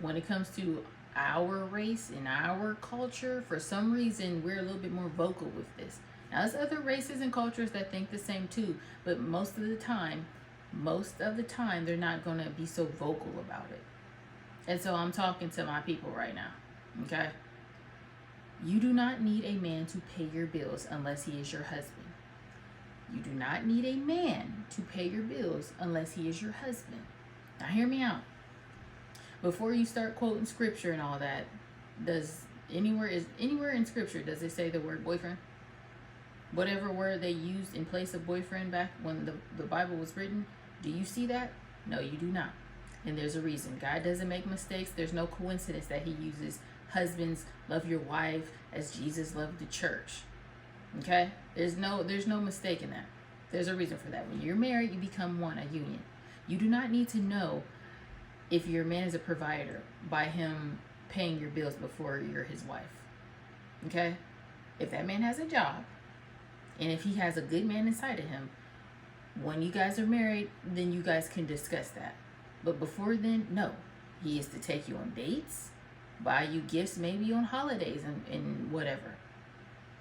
when it comes to our race and our culture, for some reason, we're a little bit more vocal with this. Now, there's other races and cultures that think the same too, but most of the time, they're not going to be so vocal about it. And so I'm talking to my people right now, okay? You do not need a man to pay your bills unless he is your husband. You do not need a man to pay your bills unless he is your husband. Now, hear me out. Before you start quoting scripture and all that, does anywhere in scripture does it say the word boyfriend? Whatever word they used in place of boyfriend back when the Bible was written, do you see that? No, you do not. And there's a reason. God doesn't make mistakes. There's no coincidence that he uses husbands, love your wife as Jesus loved the church. Okay? There's no mistake in that. There's a reason for that. When you're married, you become one, a union. You do not need to know if your man is a provider by him paying your bills before you're his wife. Okay? If that man has a job, and if he has a good man inside of him, when you guys are married, then you guys can discuss that. But before then, no. He is to take you on dates, buy you gifts maybe on holidays and whatever.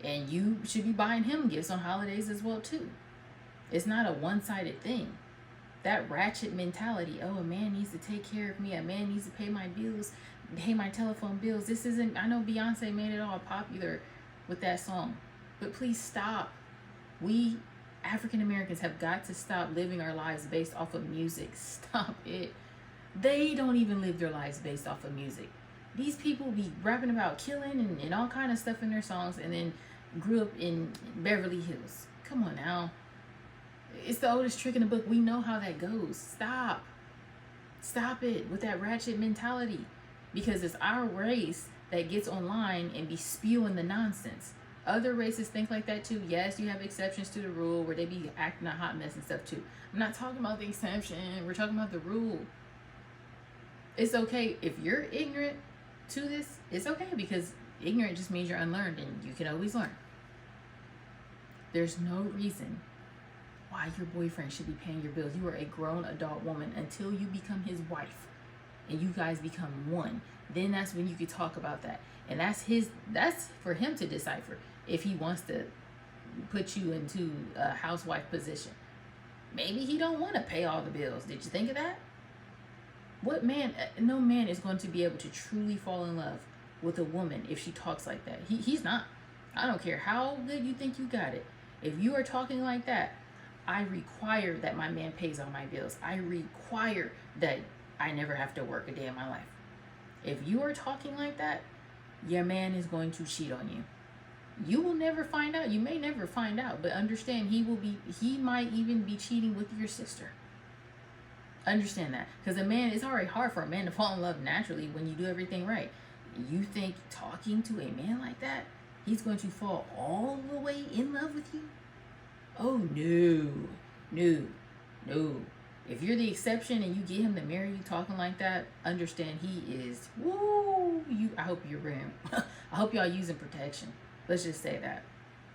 And you should be buying him gifts on holidays as well too. It's not a one-sided thing. That ratchet mentality, oh, a man needs to take care of me, a man needs to pay my bills, pay my telephone bills. This isn't, I know Beyonce made it all popular with that song, but please stop. We African Americans have got to stop living our lives based off of music. Stop it. They don't even live their lives based off of music. These people be rapping about killing and all kind of stuff in their songs, and then grew up in Beverly Hills. Come on now. It's the oldest trick in the book. We know how that goes. Stop it with that ratchet mentality, because it's our race that gets online and be spewing the nonsense. Other races think like that too. Yes, you have exceptions to the rule where they be acting a hot mess and stuff too. I'm not talking about the exception. We're talking about the rule. It's okay if you're ignorant to this. It's okay, because ignorant just means you're unlearned, and you can always learn. There's no reason why your boyfriend should be paying your bills. You are a grown adult woman until you become his wife and you guys become one. Then that's when you could talk about that. And that's for him to decipher if he wants to put you into a housewife position. Maybe he don't want to pay all the bills. Did you think of that? What man, no man is going to be able to truly fall in love with a woman if she talks like that. He's not. I don't care how good you think you got it. If you are talking like that, I require that my man pays all my bills. I require that I never have to work a day in my life. If you are talking like that, your man is going to cheat on you. You will never find out. You may never find out, but understand he might even be cheating with your sister. Understand that. Because it's already hard for a man to fall in love naturally when you do everything right. You think talking to a man like that, he's going to fall all the way in love with you? Oh, no. If you're the exception and you get him to marry you talking like that, understand he is, I hope you're him. I hope y'all using protection. Let's just say that.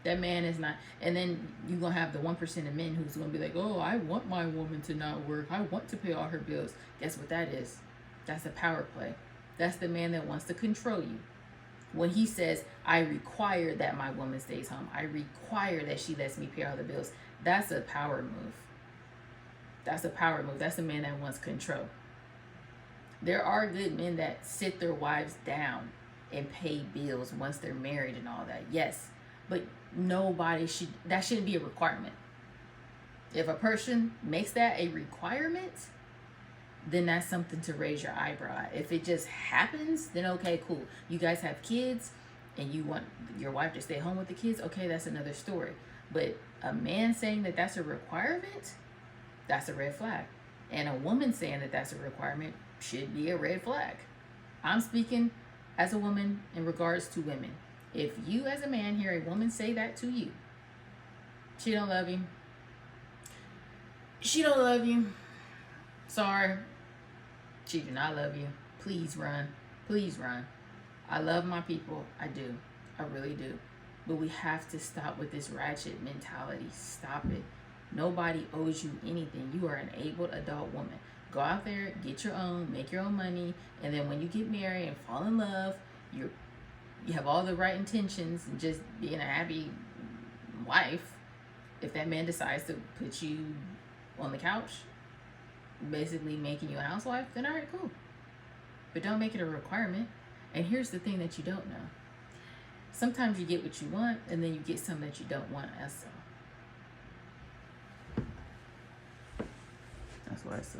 That man is not, and then you're going to have the 1% of men who's going to be like, oh, I want my woman to not work. I want to pay all her bills. Guess what that is? That's a power play. That's the man that wants to control you. When he says, I require that my woman stays home, I require that she lets me pay all the bills, that's a power move. That's a power move. That's a man that wants control. There are good men that sit their wives down and pay bills once they're married and all that. Yes, but that shouldn't be a requirement. If a person makes that a requirement, then that's something to raise your eyebrow. If it just happens, then okay, cool. You guys have kids and you want your wife to stay home with the kids, okay, that's another story. But a man saying that that's a requirement, that's a red flag. And a woman saying that that's a requirement should be a red flag. I'm speaking as a woman in regards to women. If you as a man hear a woman say that to you, she don't love you. She don't love you. Sorry. She do not love you. Please run. Please run. I love my people. I do. I really do. But we have to stop with this ratchet mentality. Stop it. Nobody owes you anything. You are an able adult woman. Go out there, get your own, make your own money, and then when you get married and fall in love, you have all the right intentions and just being a happy wife. If that man decides to put you on the couch, basically making you a housewife, then all right, cool. But don't make it a requirement. And here's the thing that you don't know. Sometimes you get what you want, and then you get something that you don't want also. That's why it's so